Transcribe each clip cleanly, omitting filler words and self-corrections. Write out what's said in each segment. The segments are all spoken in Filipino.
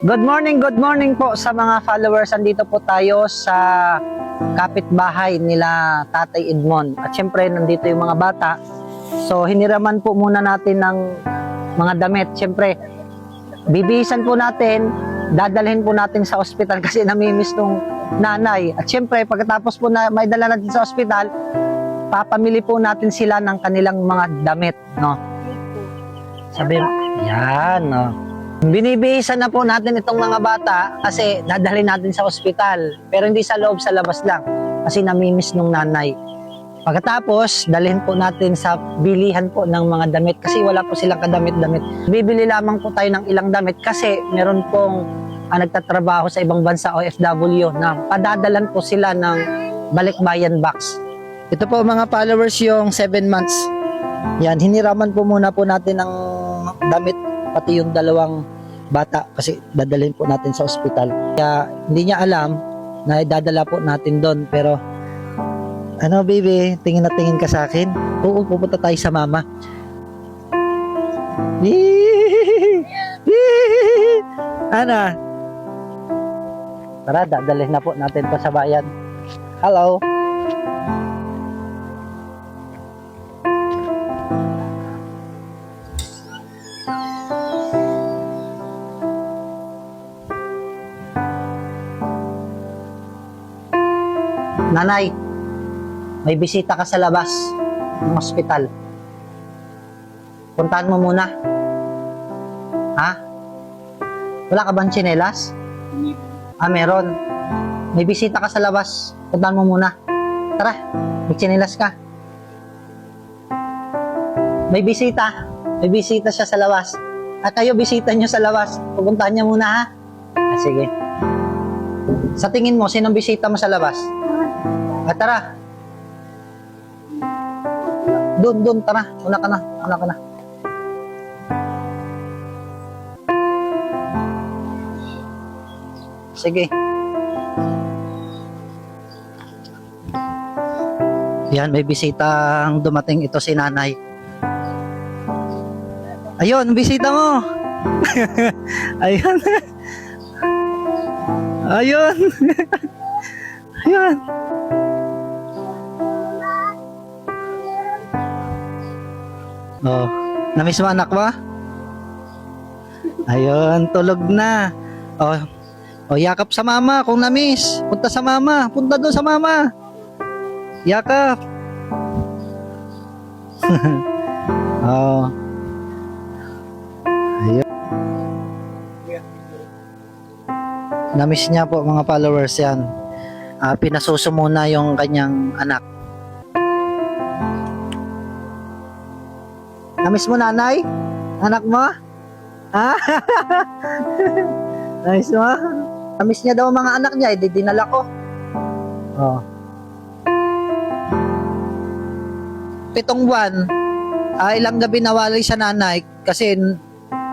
Good morning po sa mga followers. Andito po tayo sa kapitbahay nila Tatay Edmond. At syempre, nandito yung mga bata. So, hiniraman po muna natin ng mga damit. Syempre, bibihisan po natin, dadalhin po natin sa ospital kasi namimiss nung nanay. At syempre, pagkatapos po na may dala natin sa ospital, papamili po natin sila ng kanilang mga damit, no? Sabi, yan, no? Binibihisan na po natin itong mga bata kasi dadalhin natin sa ospital. Pero hindi sa loob, sa labas lang. Kasi namimiss nung nanay. Pagkatapos, dalhin po natin sa bilihan po ng mga damit kasi wala po silang kadamit-damit. Bibili lamang po tayo ng ilang damit kasi meron pong nagtatrabaho sa ibang bansa OFW na padadalan po sila ng balikbayan box. Ito po mga followers yung 7 months. Yan, hiniraman po muna po natin ng damit pati yung dalawang bata kasi dadalhin po natin sa ospital. Kaya hindi niya alam na idadala po natin doon. Pero ano baby, tingin na tingin ka sa akin? Oo, pupunta tayo sa mama. Ano? Tara, dadalhin na po natin pa sa bayan. Hello. Nanay, may bisita ka sa labas ng ospital. Puntahan mo muna. Ha? Wala ka bang tsinelas? Meron. May bisita ka sa labas. Puntahan mo muna. Tara, may tsinelas ka. May bisita. May bisita siya sa labas. At kayo, bisita nyo sa labas. Pupuntahan niya muna, ha? Sige. Sa tingin mo, sinong bisita mo sa labas? Tara. Doon, tara. Una ka na. Sige. Yan, may bisitang dumating ito si nanay. Ayun, bisita mo. Ayun. Ayun. Ayun. Oh, namiss mo anak mo? Ayun, tulog na. Oh, yakap sa mama kung namiss. Punta sa mama, punta doon sa mama. Yakap. Oh. Ayun. Namiss niya po mga followers yan. Pinasuso muna yung kanyang anak. Namiss mo nanay? Anak mo? Ha? Namiss mo? Namiss niya daw mga anak niya, dinala ko. Oh. 7 buwan, ilang gabi nawalay sa nanay kasi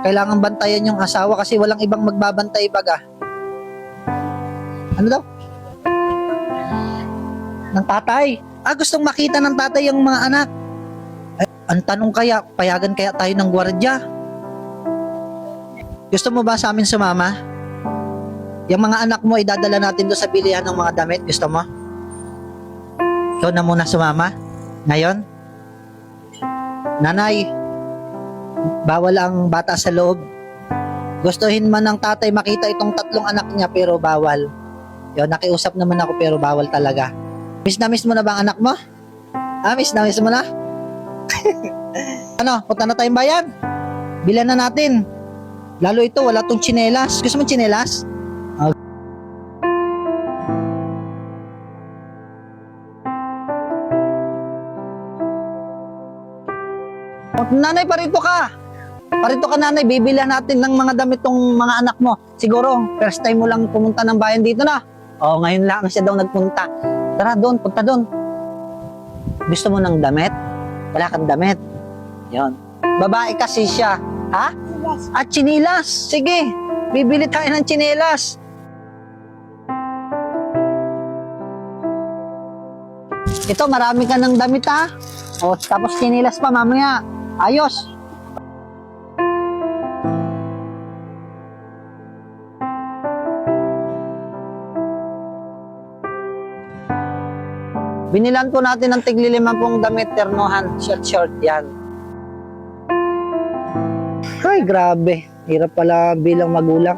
kailangan bantayan yung asawa kasi walang ibang magbabantay baga. Ano daw? Ng tatay. Gustong makita ng tatay yung mga anak. Ang tanong kaya, payagan kaya tayo ng gwardiya? Gusto mo ba sa amin sumama? Yung mga anak mo, idadala natin doon sa bilihan ng mga damit. Gusto mo? Ikaw na muna sumama? Ngayon? Nanay, bawal ang bata sa loob. Gustuhin man ng tatay makita itong 3 anak niya pero bawal. Yun, nakiusap naman ako pero bawal talaga. Miss na miss mo na ba ang anak mo? Miss na miss mo na? Ano, punta na tayong bayan. Bilan na natin. Lalo ito, wala tong tsinelas. Gusto mo tsinelas? Nanay, parito ka. Parito ka nanay, bibilihan natin ng mga damit tong mga anak mo. Siguro, first time mo lang pumunta ng bayan dito na. Ngayon lang siya daw nagpunta. Tara doon, punta doon. Gusto mo ng damit? Wala kang damit. Yon. Babae kasi siya. Ha? Chinilas. Sige, bibili tayo ng chinilas. Ito, marami ka ng damit ha. Tapos chinilas pa mamaya. Ayos. Binilan po natin ng tigli 50 damit, ternohan, short yan. Ay, grabe. Hirap pala bilang magulang.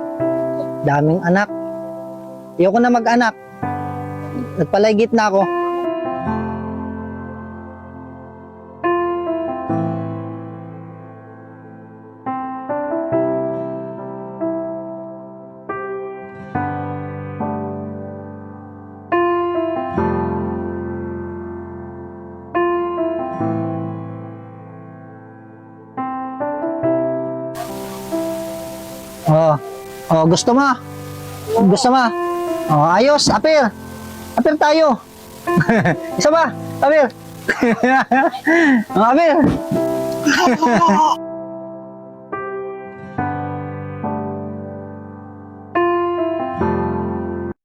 Daming anak. Ayoko na mag-anak. Nagpalaygit na ako. Oh, gusto mo? Gusto mo? Oh, ayos, apir. Apir tayo. Isa ba? Apir. Oh, apir.